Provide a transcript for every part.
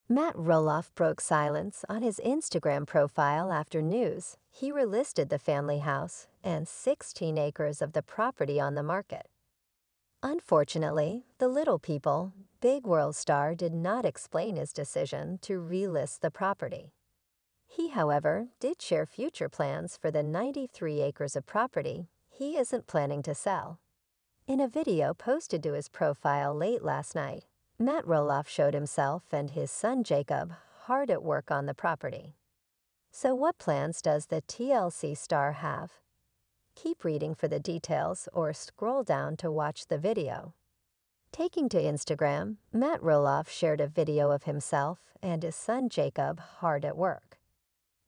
Matt Roloff broke silence on his Instagram profile after news. He relisted the family house and 16 acres of the property on the market. Unfortunately, the Little People, Big World star did not explain his decision to relist the property. He, however, did share future plans for the 93 acres of property he isn't planning to sell. In a video posted to his profile late last night, Matt Roloff showed himself and his son Jacob hard at work on the property. So what plans does the TLC star have? Keep reading for the details or scroll down to watch the video. Taking to Instagram, Matt Roloff shared a video of himself and his son Jacob hard at work.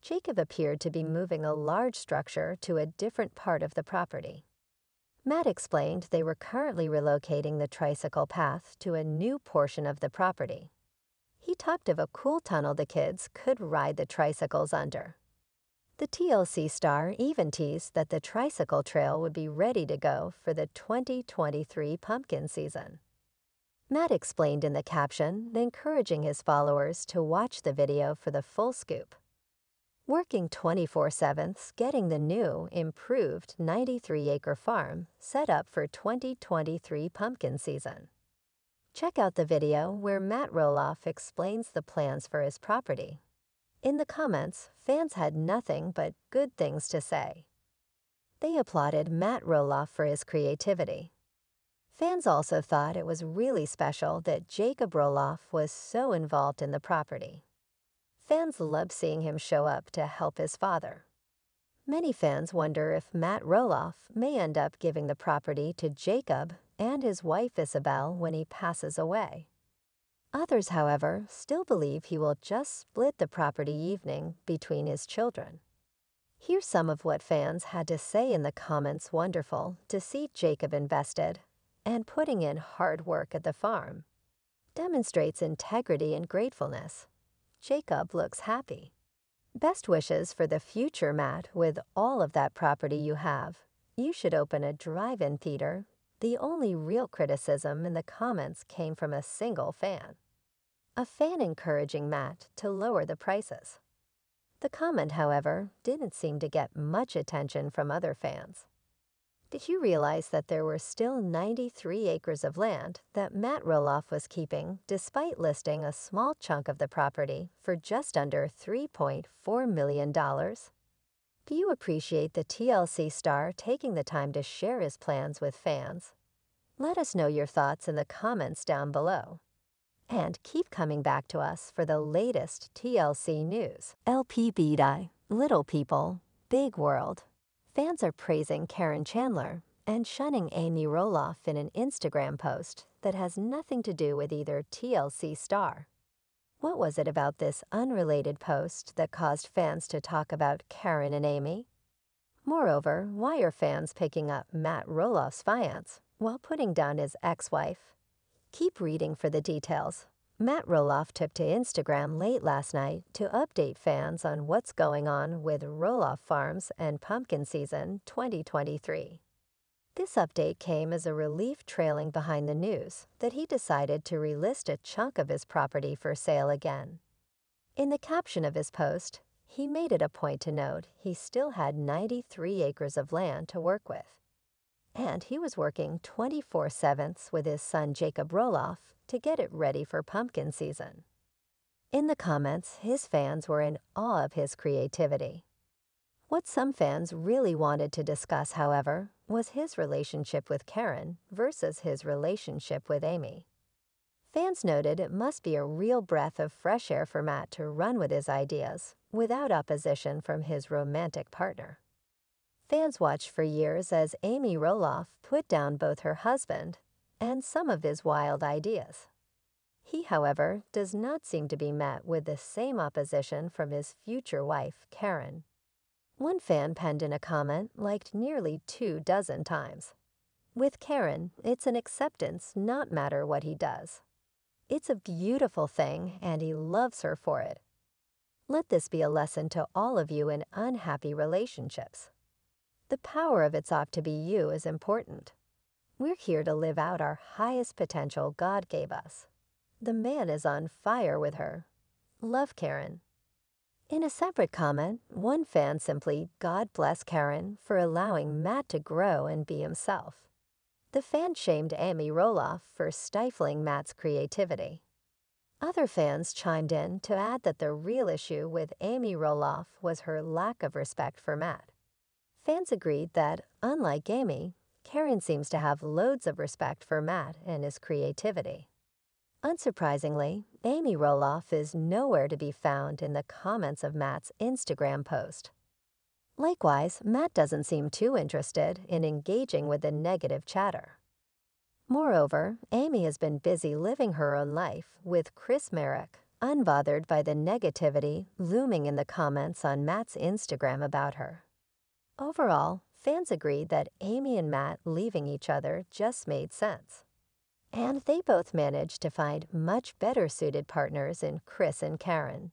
Jacob appeared to be moving a large structure to a different part of the property. Matt explained they were currently relocating the tricycle path to a new portion of the property. He talked of a cool tunnel the kids could ride the tricycles under. The TLC star even teased that the tricycle trail would be ready to go for the 2023 pumpkin season. Matt explained in the caption, encouraging his followers to watch the video for the full scoop. Working 24/7, getting the new, improved 93-acre farm set up for 2023 pumpkin season. Check out the video where Matt Roloff explains the plans for his property. In the comments, fans had nothing but good things to say. They applauded Matt Roloff for his creativity. Fans also thought it was really special that Jacob Roloff was so involved in the property. Fans loved seeing him show up to help his father. Many fans wonder if Matt Roloff may end up giving the property to Jacob and his wife Isabel when he passes away. Others, however, still believe he will just split the property evening between his children. Here's some of what fans had to say in the comments. Wonderful to see Jacob invested and putting in hard work at the farm. Demonstrates integrity and gratefulness. Jacob looks happy. Best wishes for the future, Matt. With all of that property you have, you should open a drive-in theater. The only real criticism in the comments came from a single fan. A fan encouraging Matt to lower the prices. The comment, however, didn't seem to get much attention from other fans. Did you realize that there were still 93 acres of land that Matt Roloff was keeping despite listing a small chunk of the property for just under $3.4 million? Do you appreciate the TLC star taking the time to share his plans with fans? Let us know your thoughts in the comments down below. And keep coming back to us for the latest TLC news. LPBDI, Little People, Big World. Fans are praising Karen Chandler and shunning Amy Roloff in an Instagram post that has nothing to do with either TLC star. What was it about this unrelated post that caused fans to talk about Karen and Amy? Moreover, why are fans picking up Matt Roloff's fiance while putting down his ex-wife? Keep reading for the details. Matt Roloff took to Instagram late last night to update fans on what's going on with Roloff Farms and pumpkin season 2023. This update came as a relief trailing behind the news that he decided to relist a chunk of his property for sale again. In the caption of his post, he made it a point to note he still had 93 acres of land to work with. And he was working 24/7 with his son Jacob Roloff to get it ready for pumpkin season. In the comments, his fans were in awe of his creativity. What some fans really wanted to discuss, however, was his relationship with Karen versus his relationship with Amy. Fans noted it must be a real breath of fresh air for Matt to run with his ideas without opposition from his romantic partner. Fans watched for years as Amy Roloff put down both her husband and some of his wild ideas. He, however, does not seem to be met with the same opposition from his future wife, Karen. One fan penned in a comment liked nearly 24 times. With Karen, it's an acceptance not matter what he does. It's a beautiful thing and he loves her for it. Let this be a lesson to all of you in unhappy relationships. The power of it's up to be you is important. We're here to live out our highest potential God gave us. The man is on fire with her. Love Karen. In a separate comment, one fan simply "God bless Karen" for allowing Matt to grow and be himself. The fan shamed Amy Roloff for stifling Matt's creativity. Other fans chimed in to add that the real issue with Amy Roloff was her lack of respect for Matt. Fans agreed that, unlike Amy, Karen seems to have loads of respect for Matt and his creativity. Unsurprisingly, Amy Roloff is nowhere to be found in the comments of Matt's Instagram post. Likewise, Matt doesn't seem too interested in engaging with the negative chatter. Moreover, Amy has been busy living her own life with Chris Marek, unbothered by the negativity looming in the comments on Matt's Instagram about her. Overall, fans agreed that Amy and Matt leaving each other just made sense. And they both managed to find much better suited partners in Chris and Karen.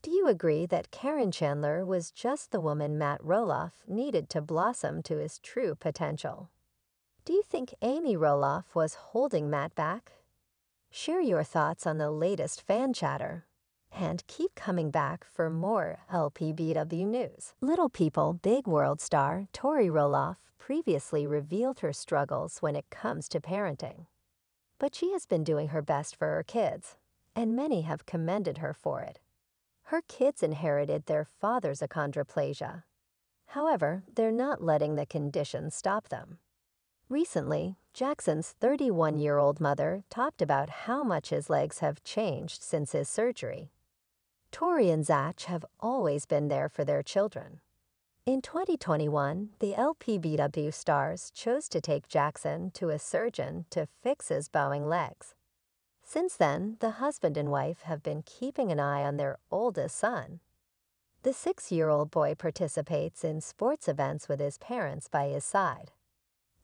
Do you agree that Karen Chandler was just the woman Matt Roloff needed to blossom to his true potential? Do you think Amy Roloff was holding Matt back? Share your thoughts on the latest fan chatter. And keep coming back for more LPBW news. Little People Big World star Tori Roloff previously revealed her struggles when it comes to parenting. But she has been doing her best for her kids, and many have commended her for it. Her kids inherited their father's achondroplasia. However, they're not letting the condition stop them. Recently, Jackson's 31-year-old mother talked about how much his legs have changed since his surgery. Tori and Zach have always been there for their children. In 2021, the LPBW stars chose to take Jackson to a surgeon to fix his bowing legs. Since then, the husband and wife have been keeping an eye on their oldest son. The 6-year-old boy participates in sports events with his parents by his side.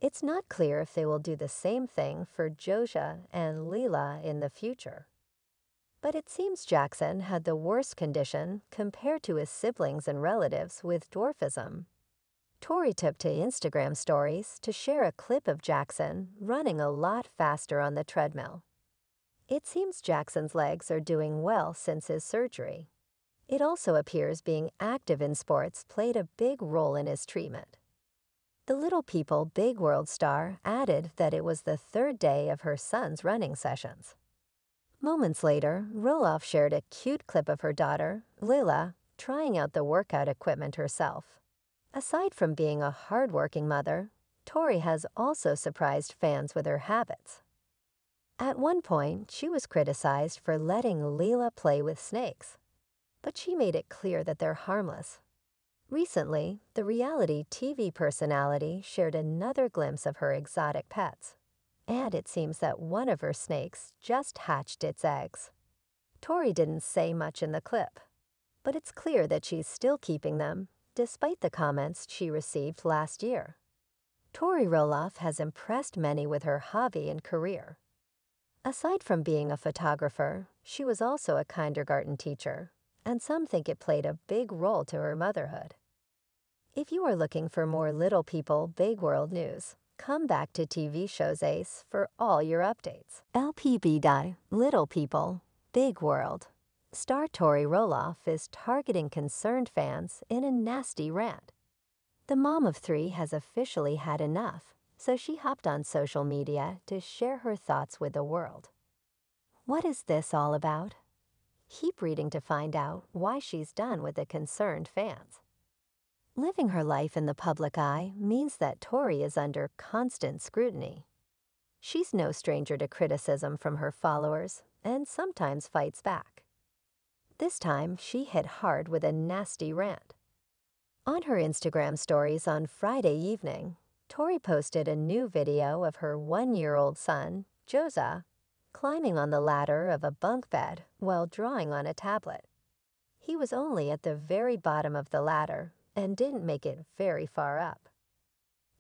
It's not clear if they will do the same thing for Joja and Leela in the future. But it seems Jackson had the worst condition compared to his siblings and relatives with dwarfism. Tori took to Instagram stories to share a clip of Jackson running a lot faster on the treadmill. It seems Jackson's legs are doing well since his surgery. It also appears being active in sports played a big role in his treatment. The Little People Big World star added that it was the 3rd day of her son's running sessions. Moments later, Roloff shared a cute clip of her daughter, Lila, trying out the workout equipment herself. Aside from being a hardworking mother, Tori has also surprised fans with her habits. At one point, she was criticized for letting Lila play with snakes, but she made it clear that they're harmless. Recently, the reality TV personality shared another glimpse of her exotic pets. And it seems that one of her snakes just hatched its eggs. Tori didn't say much in the clip, but it's clear that she's still keeping them, despite the comments she received last year. Tori Roloff has impressed many with her hobby and career. Aside from being a photographer, she was also a kindergarten teacher, and some think it played a big role to her motherhood. If you are looking for more Little People Big World news, come back to TV Shows Ace for all your updates. LPB. Little People Big World. Star Tori Roloff is targeting concerned fans in a nasty rant. The mom of 3 has officially had enough, so she hopped on social media to share her thoughts with the world. What is this all about? Keep reading to find out why she's done with the concerned fans. Living her life in the public eye means that Tori is under constant scrutiny. She's no stranger to criticism from her followers and sometimes fights back. This time, she hit hard with a nasty rant. On her Instagram stories on Friday evening, Tori posted a new video of her 1-year-old son, Joza, climbing on the ladder of a bunk bed while drawing on a tablet. He was only at the very bottom of the ladder and didn't make it very far up.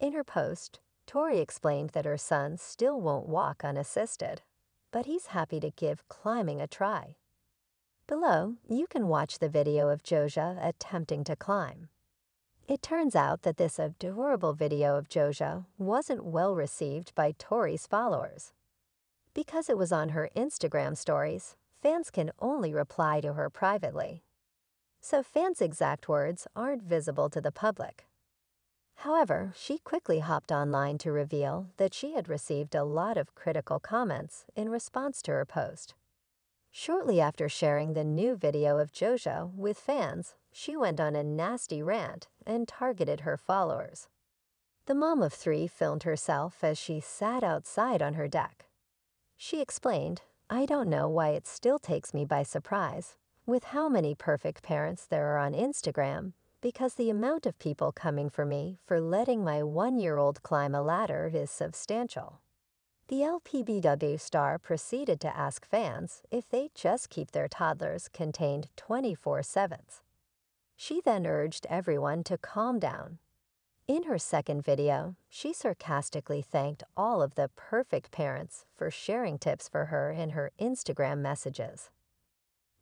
In her post, Tori explained that her son still won't walk unassisted, but he's happy to give climbing a try. Below, you can watch the video of Joja attempting to climb. It turns out that this adorable video of Joja wasn't well received by Tori's followers. Because it was on her Instagram stories, fans can only reply to her privately. So fans' exact words aren't visible to the public. However, she quickly hopped online to reveal that she had received a lot of critical comments in response to her post. Shortly after sharing the new video of JoJo with fans, she went on a nasty rant and targeted her followers. The mom of three filmed herself as she sat outside on her deck. She explained, "I don't know why it still takes me by surprise with how many perfect parents there are on Instagram, because the amount of people coming for me for letting my 1-year-old climb a ladder is substantial." The LPBW star proceeded to ask fans if they just keep their toddlers contained 24/7. She then urged everyone to calm down. In her second video, she sarcastically thanked all of the perfect parents for sharing tips for her in her Instagram messages.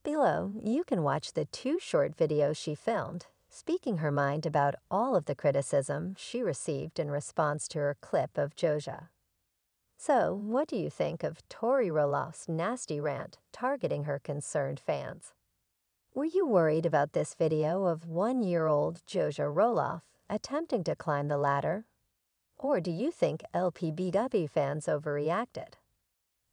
Below, you can watch the 2 short videos she filmed, speaking her mind about all of the criticism she received in response to her clip of JoJo. So, what do you think of Tori Roloff's nasty rant targeting her concerned fans? Were you worried about this video of 1-year-old JoJo Roloff attempting to climb the ladder? Or do you think LPBW fans overreacted?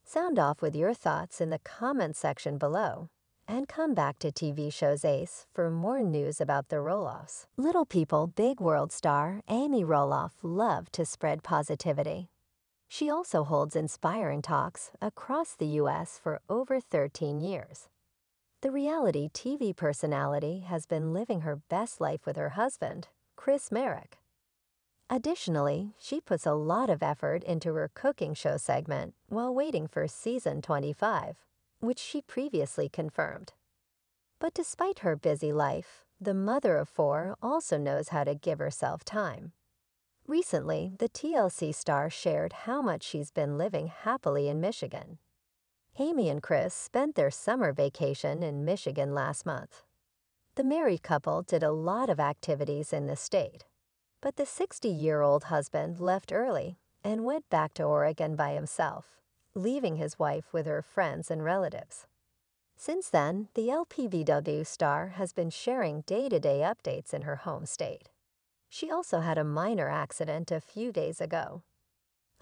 Sound off with your thoughts in the comment section below, and come back to TV Shows Ace for more news about the Roloffs. Little People Big World star Amy Roloff loved to spread positivity. She also holds inspiring talks across the U.S. for over 13 years. The reality TV personality has been living her best life with her husband, Chris Marek. Additionally, she puts a lot of effort into her cooking show segment while waiting for season 25, which she previously confirmed. But despite her busy life, the mother of 4 also knows how to give herself time. Recently, the TLC star shared how much she's been living happily in Michigan. Amy and Chris spent their summer vacation in Michigan last month. The married couple did a lot of activities in the state, but the 60-year-old husband left early and went back to Oregon by himself, leaving his wife with her friends and relatives. Since then, the LPBW star has been sharing day-to-day updates in her home state. She also had a minor accident a few days ago.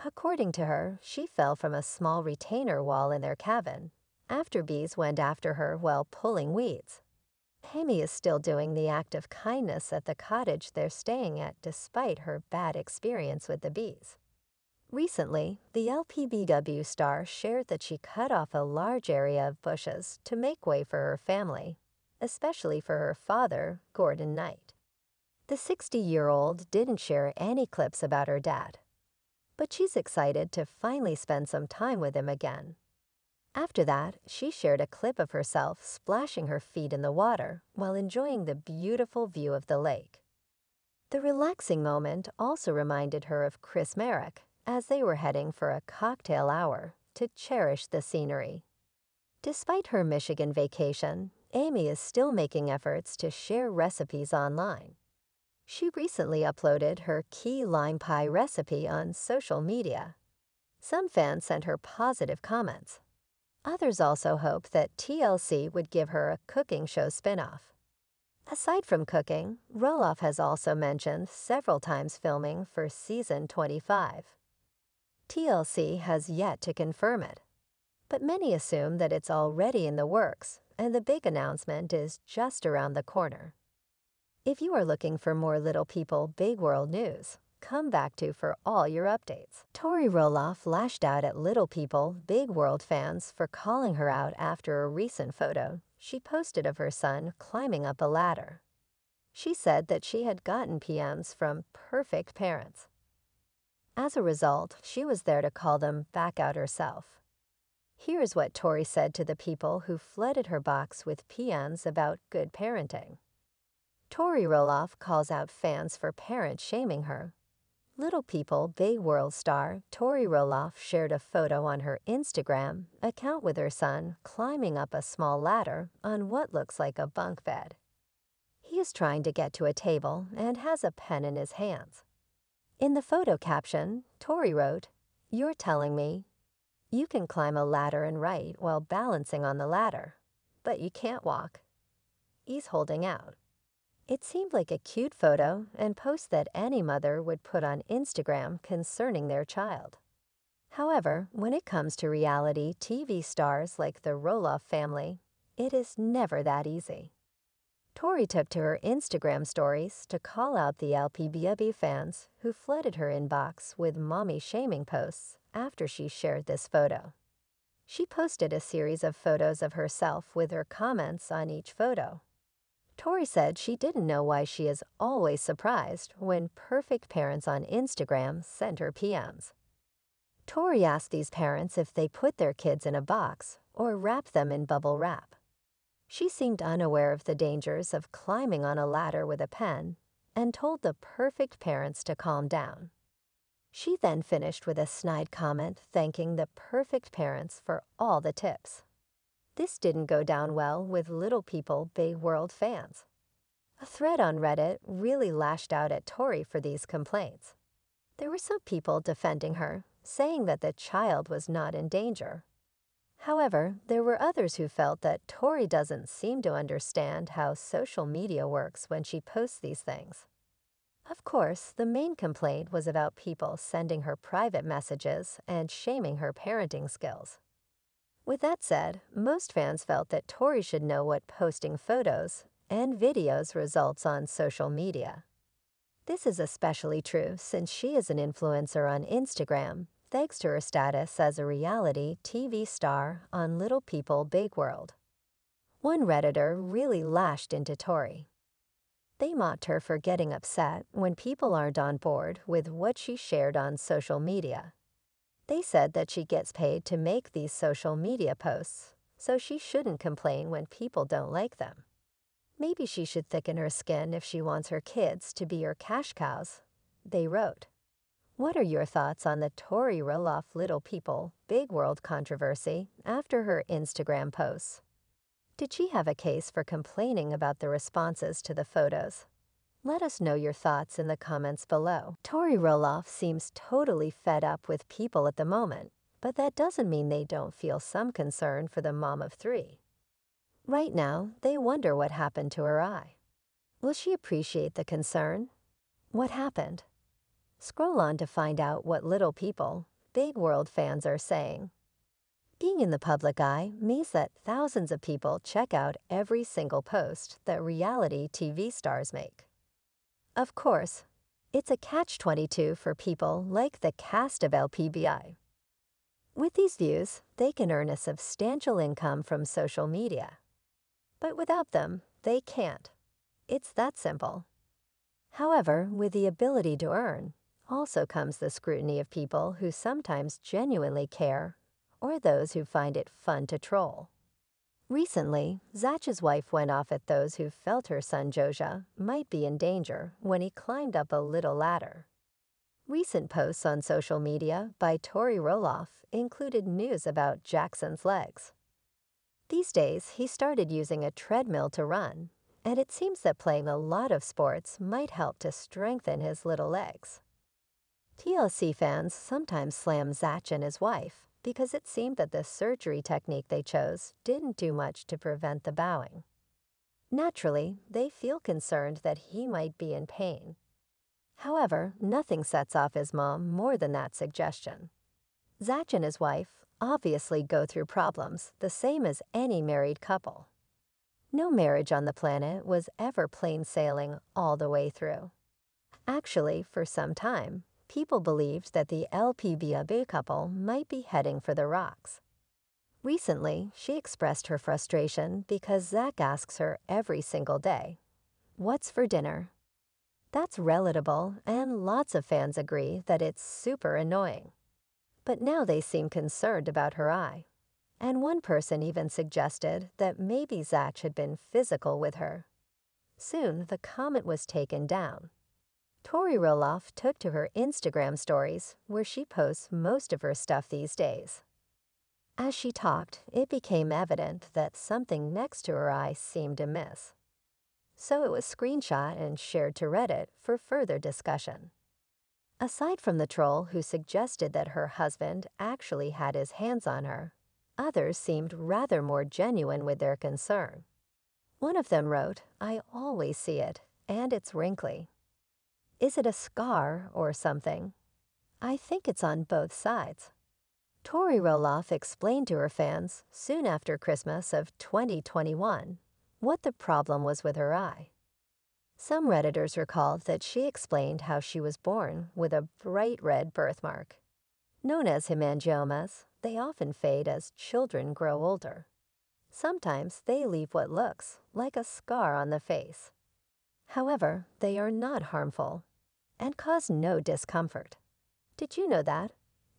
According to her, she fell from a small retainer wall in their cabin after bees went after her while pulling weeds. Amy is still doing the act of kindness at the cottage they're staying at despite her bad experience with the bees. Recently, the LPBW star shared that she cut off a large area of bushes to make way for her family, especially for her father, Gordon Knight. The 60-year-old didn't share any clips about her dad, but she's excited to finally spend some time with him again. After that, she shared a clip of herself splashing her feet in the water while enjoying the beautiful view of the lake. The relaxing moment also reminded her of Chris Marek as they were heading for a cocktail hour to cherish the scenery. Despite her Michigan vacation, Amy is still making efforts to share recipes online. She recently uploaded her key lime pie recipe on social media. Some fans sent her positive comments. Others also hoped that TLC would give her a cooking show spin-off. Aside from cooking, Roloff has also mentioned several times filming for season 25. TLC has yet to confirm it, but many assume that it's already in the works and the big announcement is just around the corner. If you are looking for more Little People Big World news, come back to for all your updates. Tori Roloff lashed out at Little People Big World fans for calling her out after a recent photo she posted of her son climbing up a ladder. She said that she had gotten PMs from perfect parents. As a result, she was there to call them back out herself. Here's what Tori said to the people who flooded her box with PMs about good parenting. Tori Roloff calls out fans for parent shaming her. Little People Big World star Tori Roloff shared a photo on her Instagram account with her son climbing up a small ladder on what looks like a bunk bed. He is trying to get to a table and has a pen in his hands. In the photo caption, Tori wrote, "You're telling me You can climb a ladder and write while balancing on the ladder, but you can't walk. He's holding out. It seemed like a cute photo and post that any mother would put on Instagram concerning their child. However, when it comes to reality TV stars like the Roloff family, it is never that easy. Tori took to her Instagram stories to call out the LPBW fans who flooded her inbox with mommy shaming posts after she shared this photo. She posted a series of photos of herself with her comments on each photo. Tori said she didn't know why she is always surprised when perfect parents on Instagram sent her PMs. Tori asked these parents if they put their kids in a box or wrap them in bubble wrap. She seemed unaware of the dangers of climbing on a ladder with a pen and told the perfect parents to calm down. She then finished with a snide comment thanking the perfect parents for all the tips. This didn't go down well with Little People Big World fans. A thread on Reddit really lashed out at Tori for these complaints. There were some people defending her, saying that the child was not in danger. However, there were others who felt that Tori doesn't seem to understand how social media works when she posts these things. Of course, the main complaint was about people sending her private messages and shaming her parenting skills. With that said, most fans felt that Tori should know what posting photos and videos results on social media. This is especially true since she is an influencer on Instagram, thanks to her status as a reality TV star on Little People Big World. One Redditor really lashed into Tori. They mocked her for getting upset when people aren't on board with what she shared on social media. They said that she gets paid to make these social media posts, so she shouldn't complain when people don't like them. Maybe she should thicken her skin if she wants her kids to be her cash cows, they wrote. What are your thoughts on the Tori Roloff Little People Big World controversy after her Instagram posts? Did she have a case for complaining about the responses to the photos? Let us know your thoughts in the comments below. Tori Roloff seems totally fed up with people at the moment, but that doesn't mean they don't feel some concern for the mom of three. Right now, they wonder what happened to her eye. Will she appreciate the concern? What happened? Scroll on to find out what Little People Big World fans are saying. Being in the public eye means that thousands of people check out every single post that reality TV stars make. Of course, it's a catch-22 for people like the cast of LPBI. With these views, they can earn a substantial income from social media. But without them, they can't. It's that simple. However, with the ability to earn, also comes the scrutiny of people who sometimes genuinely care or those who find it fun to troll. Recently, Zach's wife went off at those who felt her son Joja might be in danger when he climbed up a little ladder. Recent posts on social media by Tori Roloff included news about Jackson's legs. These days, he started using a treadmill to run, and it seems that playing a lot of sports might help to strengthen his little legs. TLC fans sometimes slam Zach and his wife because it seemed that the surgery technique they chose didn't do much to prevent the bowing. Naturally, they feel concerned that he might be in pain. However, nothing sets off his mom more than that suggestion. Zach and his wife obviously go through problems the same as any married couple. No marriage on the planet was ever plain sailing all the way through. Actually, for some time, people believed that the LPBW couple might be heading for the rocks. Recently, she expressed her frustration because Zach asks her every single day, "What's for dinner?" That's relatable, and lots of fans agree that it's super annoying. But now they seem concerned about her eye. And one person even suggested that maybe Zach had been physical with her. Soon, the comment was taken down. Tori Roloff took to her Instagram stories, where she posts most of her stuff these days. As she talked, it became evident that something next to her eye seemed amiss. So it was screenshot and shared to Reddit for further discussion. Aside from the troll who suggested that her husband actually had his hands on her, others seemed rather more genuine with their concern. One of them wrote, "I always see it, and it's wrinkly. Is it a scar or something? I think it's on both sides." Tori Roloff explained to her fans soon after Christmas of 2021 what the problem was with her eye. Some Redditors recalled that she explained how she was born with a bright red birthmark. Known as hemangiomas, they often fade as children grow older. Sometimes they leave what looks like a scar on the face. However, they are not harmful and cause no discomfort. Did you know that?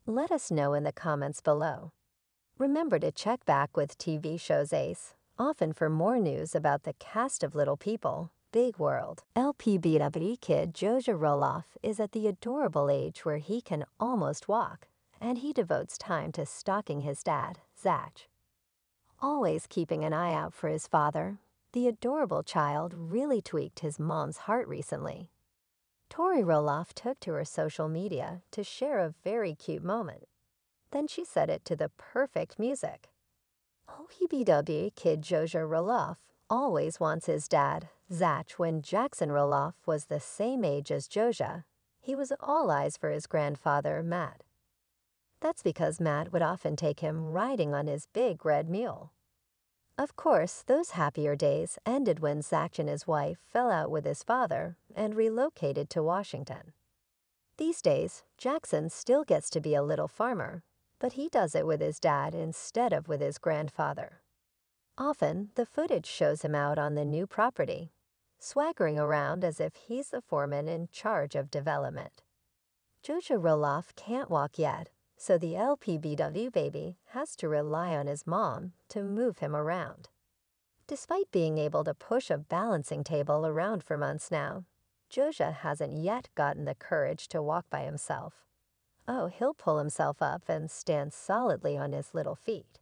Let us know in the comments below. Remember to check back with TV shows Ace, often for more news about the cast of Little People, Big World. LPBW kid Joja Roloff is at the adorable age where he can almost walk, and he devotes time to stalking his dad, Zach. Always keeping an eye out for his father, the adorable child really tweaked his mom's heart recently. Tori Roloff took to her social media to share a very cute moment. Then she set it to the perfect music. OPBW kid Joja Roloff always wants his dad, Zach. When Jackson Roloff was the same age as Joja, he was all eyes for his grandfather, Matt. That's because Matt would often take him riding on his big red mule. Of course, those happier days ended when Zach and his wife fell out with his father and relocated to Washington. These days, Jackson still gets to be a little farmer, but he does it with his dad instead of with his grandfather. Often, the footage shows him out on the new property, swaggering around as if he's the foreman in charge of development. Joja Roloff can't walk yet, so the LPBW baby has to rely on his mom to move him around. Despite being able to push a balancing table around for months now, Joja hasn't yet gotten the courage to walk by himself. Oh, he'll pull himself up and stand solidly on his little feet.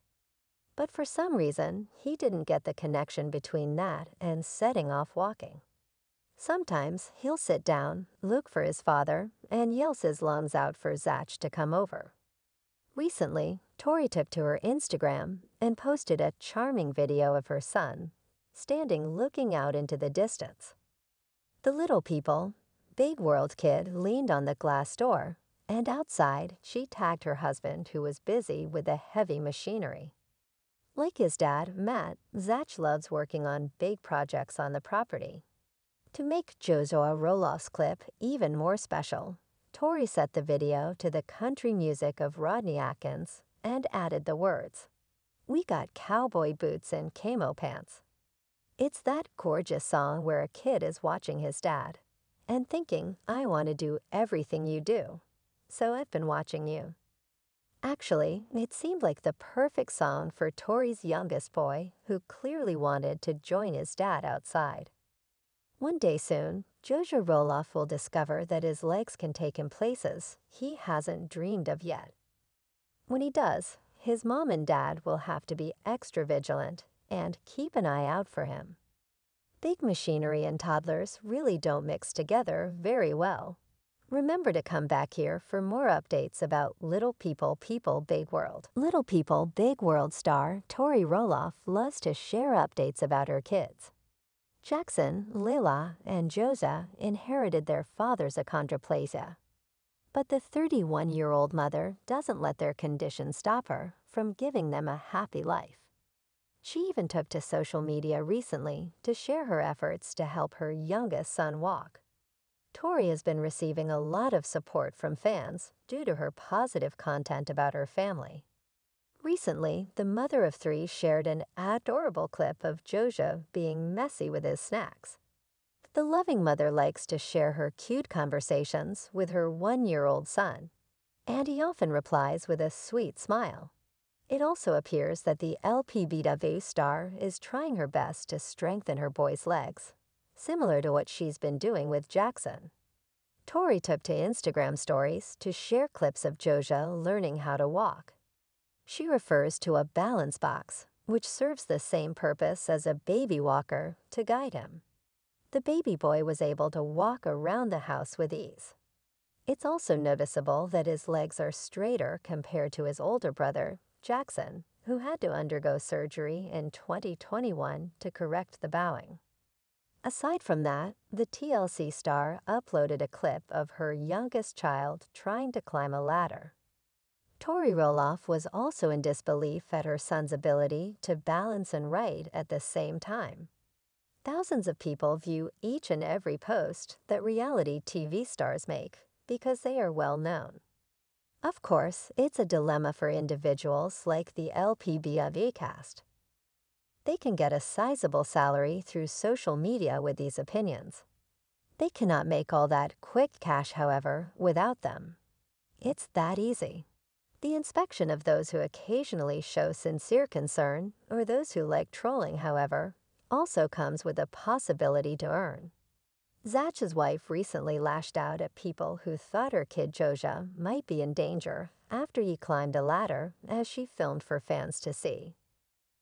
But for some reason, he didn't get the connection between that and setting off walking. Sometimes he'll sit down, look for his father, and yells his lungs out for Zach to come over. Recently, Tori took to her Instagram and posted a charming video of her son, standing looking out into the distance. The Little People, Big World kid leaned on the glass door, and outside she tagged her husband who was busy with the heavy machinery. Like his dad, Matt, Zach loves working on big projects on the property. To make Joja Roloff's clip even more special, Tori set the video to the country music of Rodney Atkins and added the words, "We got cowboy boots and camo pants." It's that gorgeous song where a kid is watching his dad and thinking, "I want to do everything you do, so I've been watching you." Actually, it seemed like the perfect song for Tori's youngest boy, who clearly wanted to join his dad outside. One day soon, Joja Roloff will discover that his legs can take him places he hasn't dreamed of yet. When he does, his mom and dad will have to be extra vigilant and keep an eye out for him. Big machinery and toddlers really don't mix together very well. Remember to come back here for more updates about Little People, Big World. Little People, Big World star Tori Roloff loves to share updates about her kids. Jackson, Lila, and Joja inherited their father's achondroplasia. But the 31-year-old mother doesn't let their condition stop her from giving them a happy life. She even took to social media recently to share her efforts to help her youngest son walk. Tori has been receiving a lot of support from fans due to her positive content about her family. Recently, the mother of three shared an adorable clip of Joja being messy with his snacks. The loving mother likes to share her cute conversations with her 1-year-old son, and he often replies with a sweet smile. It also appears that the LPBW star is trying her best to strengthen her boy's legs, similar to what she's been doing with Jackson. Tori took to Instagram stories to share clips of Joja learning how to walk. She refers to a balance box, which serves the same purpose as a baby walker to guide him. The baby boy was able to walk around the house with ease. It's also noticeable that his legs are straighter compared to his older brother, Jackson, who had to undergo surgery in 2021 to correct the bowing. Aside from that, the TLC star uploaded a clip of her youngest child trying to climb a ladder. Tori Roloff was also in disbelief at her son's ability to balance and write at the same time. Thousands of people view each and every post that reality TV stars make because they are well known. Of course, it's a dilemma for individuals like the LPBW cast. They can get a sizable salary through social media with these opinions. They cannot make all that quick cash, however, without them. It's that easy. The inspection of those who occasionally show sincere concern, or those who like trolling, however, also comes with a possibility to earn. Zach's wife recently lashed out at people who thought her kid Joja might be in danger after he climbed a ladder as she filmed for fans to see.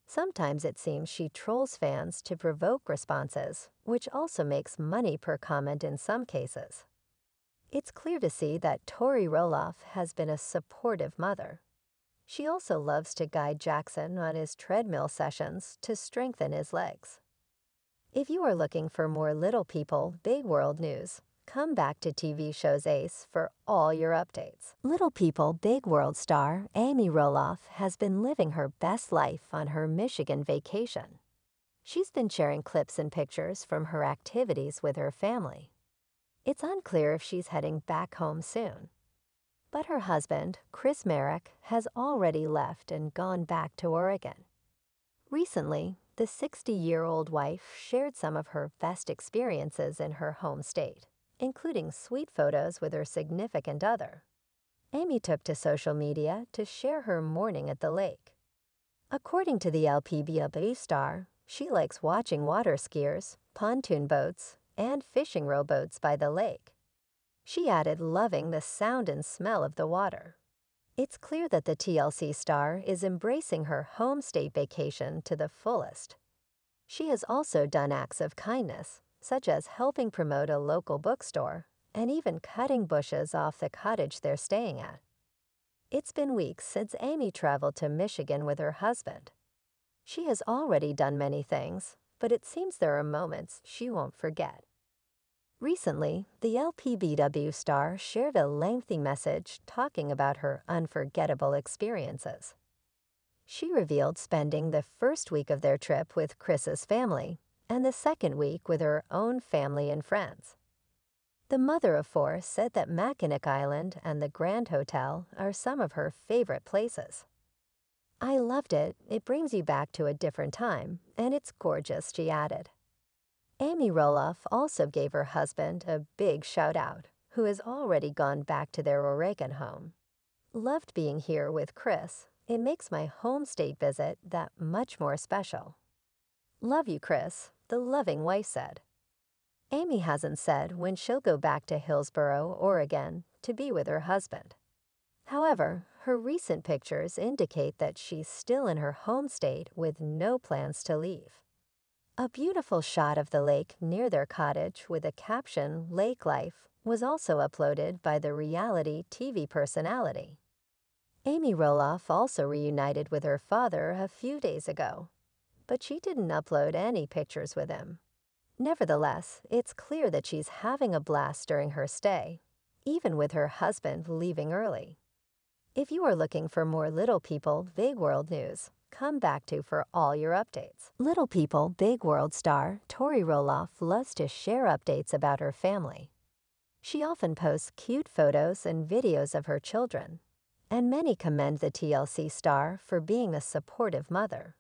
Sometimes it seems she trolls fans to provoke responses, which also makes money per comment in some cases. It's clear to see that Tori Roloff has been a supportive mother. She also loves to guide Jackson on his treadmill sessions to strengthen his legs. If you are looking for more Little People, Big World news, come back to TV Show's Ace for all your updates. Little People, Big World star Amy Roloff has been living her best life on her Michigan vacation. She's been sharing clips and pictures from her activities with her family. It's unclear if she's heading back home soon. But her husband, Chris Marek, has already left and gone back to Oregon. Recently, the 60-year-old wife shared some of her best experiences in her home state, including sweet photos with her significant other. Amy took to social media to share her morning at the lake. According to the LPBW star, she likes watching water skiers, pontoon boats, and fishing rowboats by the lake. She added loving the sound and smell of the water. It's clear that the TLC star is embracing her home state vacation to the fullest. She has also done acts of kindness, such as helping promote a local bookstore and even cutting bushes off the cottage they're staying at. It's been weeks since Amy traveled to Michigan with her husband. She has already done many things, but it seems there are moments she won't forget. Recently, the LPBW star shared a lengthy message talking about her unforgettable experiences. She revealed spending the first week of their trip with Chris's family and the second week with her own family and friends. The mother of four said that Mackinac Island and the Grand Hotel are some of her favorite places. "I loved it. It brings you back to a different time, and it's gorgeous," she added. Amy Roloff also gave her husband a big shout-out, who has already gone back to their Oregon home. "Loved being here with Chris. It makes my home state visit that much more special." "Love you, Chris," the loving wife said. Amy hasn't said when she'll go back to Hillsboro, Oregon, to be with her husband. However, her recent pictures indicate that she's still in her home state with no plans to leave. A beautiful shot of the lake near their cottage with a caption, "Lake Life," was also uploaded by the reality TV personality. Amy Roloff also reunited with her father a few days ago, but she didn't upload any pictures with him. Nevertheless, it's clear that she's having a blast during her stay, even with her husband leaving early. If you are looking for more Little People, Big World news, come back to for all your updates. Little People, Big World star Tori Roloff loves to share updates about her family. She often posts cute photos and videos of her children, and many commend the TLC star for being a supportive mother.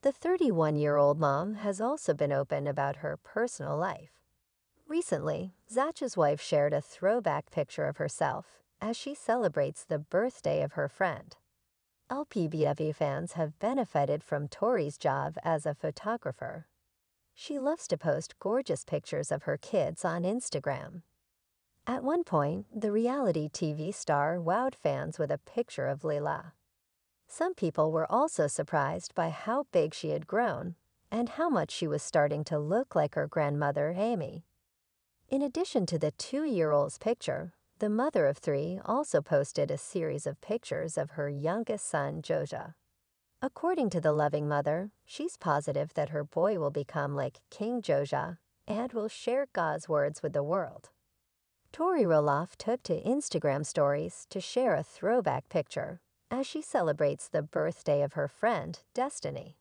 The 31-year-old mom has also been open about her personal life. Recently, Zach's wife shared a throwback picture of herself as she celebrates the birthday of her friend. LPBW fans have benefited from Tori's job as a photographer. She loves to post gorgeous pictures of her kids on Instagram. At one point, the reality TV star wowed fans with a picture of Leila. Some people were also surprised by how big she had grown and how much she was starting to look like her grandmother, Amy. In addition to the 2-year-old's picture, The mother of three also posted a series of pictures of her youngest son, Joja. According to the loving mother, she's positive that her boy will become like King Joja and will share God's words with the world. Tori Roloff took to Instagram stories to share a throwback picture as she celebrates the birthday of her friend, Destiny.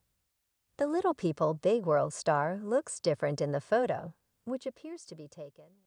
The Little People Big World star looks different in the photo, which appears to be taken